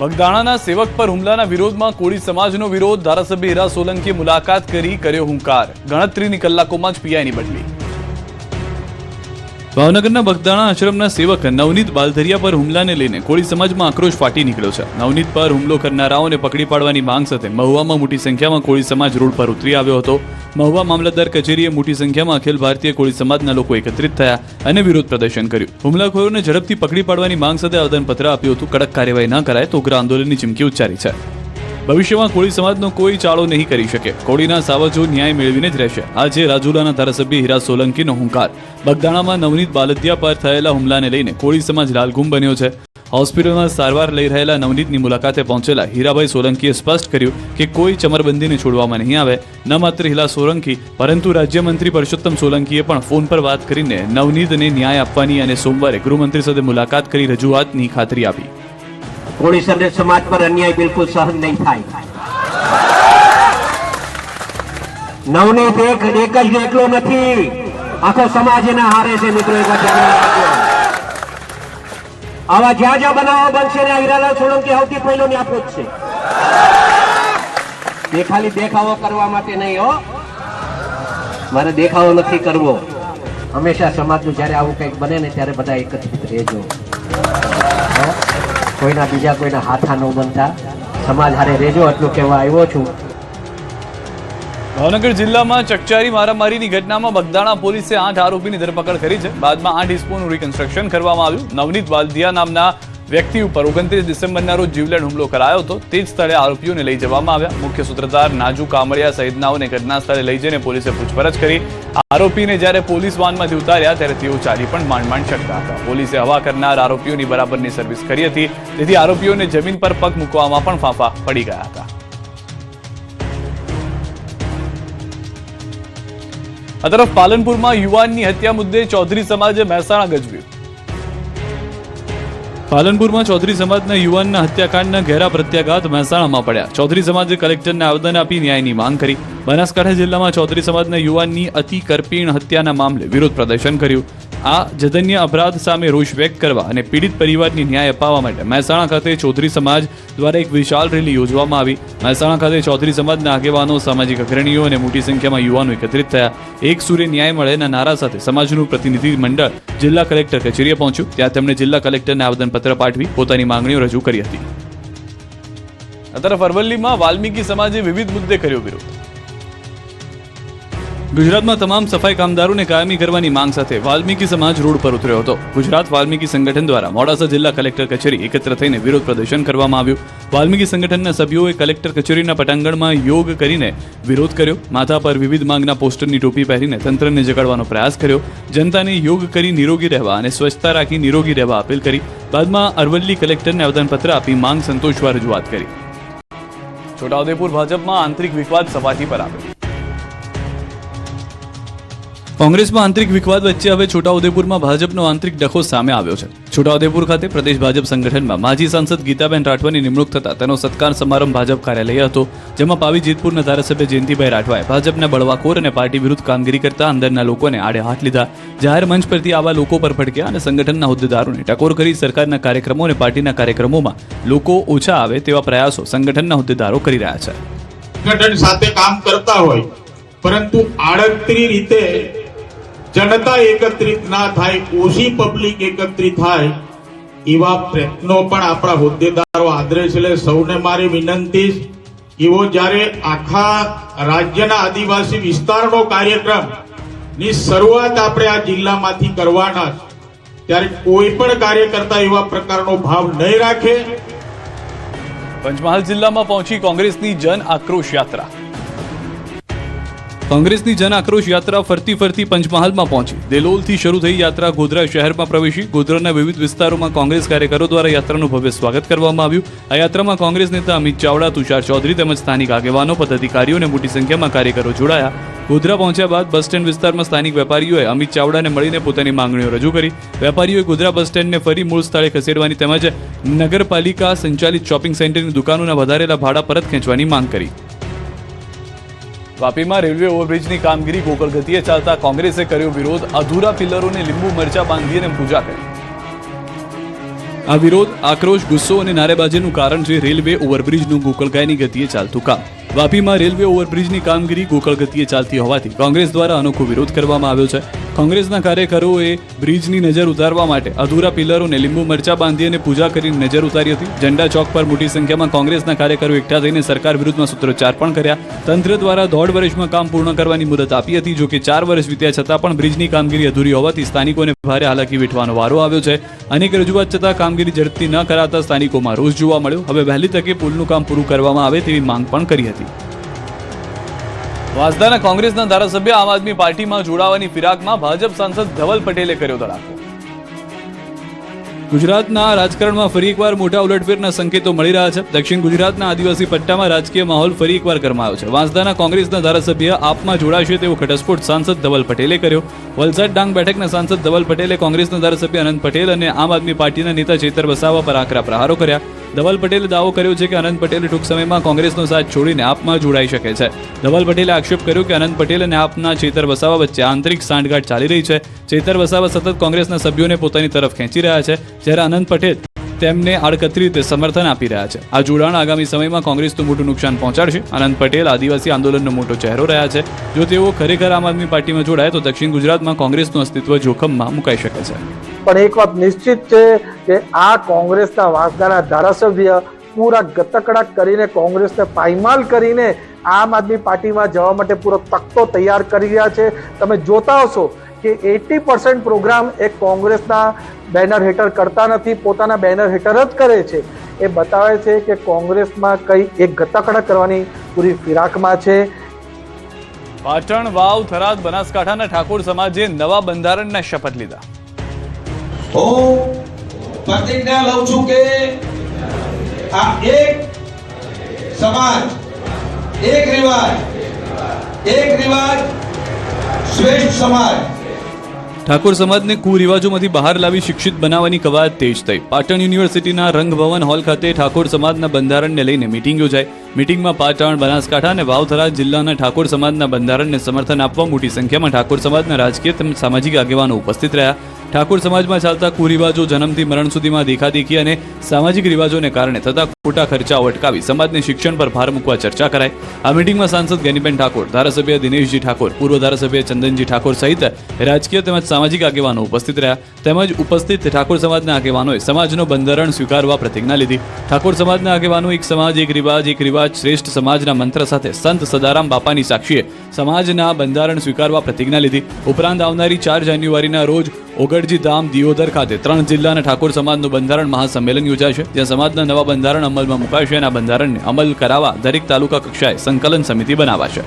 બગદાણાના સેવક પર હુમલાના વિરોધમાં કોળી સમાજનો વિરોધ. ધારાસભ્ય હીરા સોલંકીએ મુલાકાત કરી કર્યો હુંકાર. ગણતરીની કલાકોમાં જ પીઆઈની બદલી. ભાવનગરના બગદાણા આશ્રમના સેવક નવનીત બાલધરિયા પર હુમલાને લઈને કોળી સમાજમાં આક્રોશ ફાટી નીકળ્યો છે. નવનીત પર હુમલો કરનારાઓને પકડી પાડવાની માંગ સાથે મહુવામાં મોટી સંખ્યામાં કોળી સમાજ રોડ પર ઉતરી આવ્યો હતો. મહુવા મામલતદાર કચેરીએ મોટી સંખ્યામાં અખિલ ભારતીય કોળી સમાજના લોકો એકત્રિત થયા અને વિરોધ પ્રદર્શન કર્યું. હુમલાખોરોને ઝડપથી પકડી પાડવાની માંગ સાથે આવેદનપત્ર આપ્યું હતું. કડક કાર્યવાહી ન કરાય તો ઉગ્ર આંદોલનની ચીમકી ઉચ્ચારી છે. ભવિષ્યમાં કોળી સમાજનો કોઈ ચાળો નહીં કરી શકે. કોળીના સાવજો ન્યાય મેળવીને જ રહેશે. આજે રાજુલાના ધારાસભ્ય હીરા સોલંકીનો હુંકાર. બગદાણામાં નવનીત બાલદિયા પર થયેલા હુમલાને લઈને કોળી સમાજ લાલઘુમ બન્યો છે. હોસ્પિટલમાં સારવાર લઈ રહેલા નવનીતની મુલાકાતે પહોંચેલા હીરાભાઈ સોલંકીએ સ્પષ્ટ કર્યું કે કોઈ ચમરબંધીને છોડવામાં નહીં આવે. ન માત્ર હીરા સોલંકી પરંતુ રાજ્યમંત્રી પરસોત્તમ સોલંકીએ પણ ફોન પર વાત કરીને નવનીતને ન્યાય આપવાની અને સોમવારે ગૃહમંત્રી સાથે મુલાકાત કરી રજૂઆતની ખાતરી આપી. કોળી સમાજ પર અન્યાય બિલકુલ સહન નહીં થાય. નવનીત એક જ એકલો નથી, આખો સમાજ એના હારે છે. મિત્રો આવા જ્યાં જ્યાં બનાવો બનશે ને હીરાલાલ સોલંકી સૌથી પહેલો ને આપો જ છે. તે ખાલી દેખાવો કરવા માટે નહીં હો, મારે દેખાવો નથી કરવો. હંમેશા સમાજનું જયારે આવું કંઈક બને ને ત્યારે બધા એકત્રિત રહેજો. કોઈના બીજા કોઈના હાથા ન બનતા, સમાજ હારે રેજો, એટલું કહેવા આવ્યો છું. ભાવનગર જિલ્લામાં ચકચારી મારામારીની ઘટનામાં બગદાણા પોલીસે 8 આરોપીની ધરપકડ કરી છે. બાદમાં 8 ઇસમોનું રિકન્સ્ટ્રક્શન કરવામાં આવ્યું. નવનીત બાલદિયા નામના વ્યક્તિ ઉપર 29 ડિસેમ્બરના રોજ જીવલેણ હુમલો કરાયો હતો. તે જ સ્થળે આરોપીઓને લઈ જવામાં આવ્યા. મુખ્ય સૂત્રધાર નાજુ કામળિયા સહિતનાઓને ઘટના સ્થળે લઈ જઈને પોલીસે પૂછપરછ કરી. આરોપીને જ્યારે પોલીસ વાનમાંથી ઉતાર્યા ત્યારે તેઓ ચાલી પણ માંડ શકતા હતા. પોલીસે હવા કરનાર આરોપીઓની બરાબરની સર્વિસ કરી હતી, તેથી આરોપીઓને જમીન પર પગ મૂકવામાં પણ ફાંફા પડી ગયા હતા. આ તરફ પાલનપુરમાં યુવાનની હત્યા મુદ્દે ચૌધરી સમાજે મહેસાણા ગજવ્યું. પાલનપુરમાં ચૌધરી સમાજના યુવાનના હત્યાકાંડના ઘેરા પ્રત્યાઘાત મહેસાણામાં પડ્યા. ચૌધરી સમાજે કલેક્ટરને આવેદન આપી ન્યાયની માંગ કરી. બનાસકાંઠા જિલ્લામાં ચૌધરી સમાજના યુવાનની અતિ કરપીણ હત્યાના મામલે વિરોધ પ્રદર્શન કર્યું. આ જધન્ય અપરાધ સામે રોષ વ્યક્ત કરવા અને પીડિત પરિવારને ન્યાય અપાવવા માટે મહેસાણા ખાતે ચૌધરી સમાજ દ્વારા એક વિશાળ રેલી યોજવામાં આવી. મહેસાણા ખાતે ચૌધરી સમાજના આગેવાનો, સામાજિક અગ્રણીઓ અને મોટી સંખ્યામાં યુવાનો એકત્રિત થયા. એક સૂરે ન્યાય મળેના નારા સાથે સમાજનું પ્રતિનિધિ મંડળ જિલ્લા કલેક્ટર કચેરીએ પહોંચ્યું. ત્યાં તેમણે જિલ્લા કલેક્ટરને આવેદનપત્ર પાઠવી પોતાની માંગણીઓ રજૂ કરી હતી. આ તરફ અરવલ્લીમાં વાલ્મીકી સમાજે વિવિધ મુદ્દે કર્યો વિરોધ. ગુજરાતમાં તમામ સફાઈ કામદારોને કાયમી કરવાની માંગ સાથે વાલ્મીકી સમાજ રોડ પર ઉતર્યો હતો. ગુજરાત વાલ્મીકી સંગઠન દ્વારા મોડાસા જિલ્લા કલેક્ટર કચેરી એકત્ર થઈને વિરોધ પ્રદર્શન કરવામાં આવ્યું. વાલ્મીકી સંગઠનના સભ્યોએ કલેક્ટર કચેરીના પટાંગણમાં યોગ કરીને વિરોધ કર્યો. માથા પર વિવિધ માંગના પોસ્ટરની ટોપી પહેરીને તંત્રને જગાડવાનો પ્રયાસ કર્યો. જનતાને યોગ કરી નિરોગી રહેવા અને સ્વચ્છતા રાખી નિરોગી રહેવા અપીલ કરી. બાદમાં અરવલ્લી કલેક્ટરને આવેદનપત્ર આપી માંગ સંતોષવા રજૂઆત કરી. છોટાઉદેપુર ભાજપમાં આંતરિક વિવાદ સપાટી પર આવ્યો. કોંગ્રેસમાં આંતરિક વિવાદ વચ્ચે હવે છોટાઉદેપુરમાં ભાજપનો આંતરિક ડખો સામે આવ્યો છે. છોટાઉદેપુર ખાતે પ્રદેશ ભાજપ સંગઠનમાં માજી સાંસદ ગીતાબેન રાઠવાની નિમણૂક થતા તેનો સત્કાર સમારંભ ભાજપ કાર્યાલય હતો, જેમાં પાવી જેતપુરના ધારાસભ્ય જયંતિભાઈ રાઠવાએ ભાજપના બળવાખોર અને પાર્ટી વિરુદ્ધ કામગીરી કરતા અંદરના લોકોને આડે હાથ લીધા. જાહેર મંચ પરથી આવા લોકો પર ફટક્યા અને સંગઠનના હોદ્દેદારોને ટકોર કરી સરકારના કાર્યક્રમો અને પાર્ટીના કાર્યક્રમોમાં લોકો ઓછા આવે તેવા પ્રયાસો સંગઠનના હોદ્દેદારો કરી રહ્યા છે. સંગઠન સાથે કામ કરતા હોય પરંતુ આડકતરી રીતે જનતા એકત્રિત ના થાય, ઓછી પબ્લિક એકત્રિત થાય એવા પ્રયત્નો પણ આપણા હોદ્દેદારો આદરે છે. એટલે સૌને મારી વિનંતી, એવો જ્યારે આખા રાજ્યના આદિવાસી વિસ્તારનો કાર્યક્રમ ની શરૂઆત આપણે આ જિલ્લામાંથી કરવાના, ત્યારે કોઈ પણ કાર્યકર્તા એવા પ્રકારનો ભાવ નહીં રાખે. પંચમહાલ જિલ્લામાં પહોંચી કોંગ્રેસની જન આક્રોશ યાત્રા. કોંગ્રેસની જન આક્રોશ યાત્રા ફરતી પંચમહાલમાં પહોંચી. દેલોલથી શરૂ થઈ યાત્રા ગોધરા શહેરમાં પ્રવેશી. ગોધરાના વિવિધ વિસ્તારોમાં કોંગ્રેસ કાર્યકરો દ્વારા યાત્રાનું ભવ્ય સ્વાગત કરવામાં આવ્યું. આ યાત્રામાં કોંગ્રેસ નેતા અમિત ચાવડા, તુષાર ચૌધરી તેમજ સ્થાનિક આગેવાનો, પદાધિકારીઓ અને મોટી સંખ્યામાં કાર્યકરો જોડાયા. ગોધરા પહોંચ્યા બાદ બસ સ્ટેન્ડ વિસ્તારમાં સ્થાનિક વેપારીઓએ અમિત ચાવડાને મળીને પોતાની માંગણીઓ રજૂ કરી. વેપારીઓએ ગોધરા બસ સ્ટેન્ડને ફરી મૂળ સ્થળે ખસેડવાની તેમજ નગરપાલિકા સંચાલિત શોપિંગ સેન્ટરની દુકાનોના વધારેલા ભાડા પરત ખેંચવાની માંગ કરી. વાપીમાં રેલવે ઓવરબ્રિજની કામગીરી ગોકળ ગતિએ ચાલતા કોંગ્રેસે કર્યો વિરોધ. અધૂરા પિલ્લરોને લીંબુ મરચા બાંધી અને પૂજા કરી. આ વિરોધ, આક્રોશ, ગુસ્સો અને નારેબાજીનું કારણ છે રેલવે ઓવરબ્રિજનું ગોકળગાયની ગતિએ ચાલતું કામ. વાપીમાં રેલવે ઓવરબ્રિજની કામગીરી ગોકળ ગતિએ ચાલતી હોવાથી કોંગ્રેસ દ્વારા અનોખો વિરોધ કરવામાં આવ્યો છે. કોંગ્રેસના કાર્યકરોએ બ્રિજની નજર ઉતારવા માટે અધૂરા પિલરોને લીંબુ મરચા બાંધી અને પૂજા કરીને નજર ઉતારી હતી. ઝંડા ચોક પર મોટી સંખ્યામાં કોંગ્રેસના કાર્યકરો એકઠા થઈને સરકાર વિરુદ્ધમાં સૂત્રોચ્ચાર પણ કર્યા. તંત્ર દ્વારા 1.5 વર્ષમાં કામ પૂર્ણ કરવાની મુદત આપી હતી. જોકે 4 વર્ષ વીત્યા છતાં પણ બ્રિજની કામગીરી અધૂરી હોવાથી સ્થાનિકોને ભારે હાલાકી વેઠવાનો વારો આવ્યો છે. અનેક રજૂઆત છતાં કામગીરી ઝડપથી ન કરાતા સ્થાનિકોમાં રોષ જોવા મળ્યો. હવે વહેલી તકે પુલનું કામ પૂરું કરવામાં આવે તેવી માંગ પણ કરી હતી. વાંસદાના કોંગ્રેસના ધારાસભ્ય આમ આદમી પાર્ટીમાં જોડાવાની ફિરાકમાં ભાજપ સાંસદ ધવલ પટેલે કર્યો ધડાકો. ગુજરાતના રાજકારણમાં ફરી એકવાર મોટા ઉલટફેરના સંકેતો મળી રહ્યા છે. દક્ષિણ ગુજરાતના આદિવાસી પટ્ટામાં રાજકીય માહોલ ફરી એકવાર ગરમાયો છે. વાંસદાના કોંગ્રેસના ધારાસભ્ય આપમાં જોડાશે તેવો ઘટસ્ફોટ સાંસદ ધવલ પટેલે કર્યો. વલસાડ ડાંગ બેઠકના સાંસદ ધવલ પટેલે કોંગ્રેસના ધારાસભ્ય અનંત પટેલ અને આમ આદમી પાર્ટીના નેતા ચેતર વસાવા પર આકરા પ્રહારો કર્યા. ધવલ પટેલે દાવો કર્યો છે કે અનંત પટેલ ટૂંક સમયમાં કોંગ્રેસનો સાથ છોડીને આપમાં જોડાઈ શકે છે. ધવલ પટેલે આક્ષેપ કર્યો કે અનંત પટેલ અને આપના ચેતર વસાવા વચ્ચે આંતરિક સાંઠગાંઠ ચાલી રહી છે. ચેતર વસાવા સતત કોંગ્રેસના સભ્યોને પોતાની તરફ ખેંચી રહ્યા છે, જ્યારે અનંત પટેલ તેમને આડકતરી રીતે સમર્થન આપી રહ્યા છે. આ જોડાણ આગામી સમયમાં કોંગ્રેસનું મોટું નુકસાન પહોંચાડશે. અનંત પટેલ આદિવાસી આંદોલનનો મોટો ચહેરો રહ્યા છે. જો તેઓ ખરેખર આમ આદમી પાર્ટીમાં જોડાય તો દક્ષિણ ગુજરાતમાં કોંગ્રેસનું અસ્તિત્વ જોખમમાં મુકાઈ શકે છે. પણ એક વાત નિશ્ચિત છે કે આ કોંગ્રેસના વાંસદાના ધારાસભ્ય પૂરા ગતકડા કરીને કોંગ્રેસને પાયમાલ કરીને આમ આદમી પાર્ટીમાં જવા માટે પૂરો તખ્તો તૈયાર કરી રહ્યા છે. તમે જોતા હશો કે 80% પ્રોગ્રામ એ કોંગ્રેસના બેનર હેઠળ કરતા નથી, પોતાના બેનર હેઠળ જ કરે છે. એ બતાવે છે કે કોંગ્રેસમાં કઈ એક ગતકડા કરવાની પૂરી ફિરાકમાં છે. પાટણ, વાવ, થરાદ, બનાસકાંઠાના ઠાકોર સમાજે નવા બંધારણના શપથ લીધા. હું પ્રતિજ્ઞા લઉં છું કે આ એક સમાજ, એક રિવાજ શ્રેષ્ઠ સમાજ. ઠાકોર સમાજને કુરિવાજોમાંથી બહાર લાવી શિક્ષિત બનાવવાની કવાયત તેજ થઈ. પાટણ યુનિવર્સિટીના રંગભવન હોલ ખાતે ઠાકોર સમાજના બંધારણને લઈને મીટિંગ યોજાઈ. મીટિંગમાં પાટણ, બનાસકાંઠા અને વાવ-થરાદ જિલ્લાના ઠાકોર સમાજના બંધારણને સમર્થન આપવા મોટી સંખ્યામાં ઠાકોર સમાજના રાજકીય તેમજ સામાજિક આગેવાનો ઉપસ્થિત રહ્યા. ઠાકોર સમાજમાં ચાલતા કુરિવાજો, જન્મથી મરણ સુધીમાં દેખાદેખી અને સામાજિક રિવાજોને કારણે થતા ખોટા ખર્ચાઓ અટકાવી સમાજને શિક્ષણ પર ભાર મૂકવા ચર્ચા કરાઈ. આ મીટિંગમાં સાંસદ ગેનીબેન ઠાકોર, ધારાસભ્ય દિનેશજી ઠાકોર, પૂર્વ ધારાસભ્ય ચંદનજી ઠાકોર સહિત રાજકીય તેમજ સામાજિક આગેવાનો ઉપસ્થિત રહ્યા. તેમજ ઉપસ્થિત ઠાકોર સમાજના આગેવાનોએ સમાજનો બંધારણ સ્વીકારવા પ્રતિજ્ઞા લીધી. ઠાકોર સમાજના આગેવાનો એક સમાજ એક રિવાજ શ્રેષ્ઠ સમાજના મંત્ર સાથે સંત સદારામ બાપાની સાક્ષીએ સમાજના બંધારણ સ્વીકારવા પ્રતિજ્ઞા લીધી. ઉપરાંત આવનારી 4 જાન્યુઆરીના રોજ ઓગળજી ધામ, દિયોદર ખાતે 3 જિલ્લાના ઠાકોર સમાજનું બંધારણ મહાસંમેલન યોજાશે. ત્યાં સમાજના નવા બંધારણ અમલમાં મુકાશે અને આ બંધારણને અમલ કરાવવા દરેક તાલુકા કક્ષાએ સંકલન સમિતિ બનાવાશે.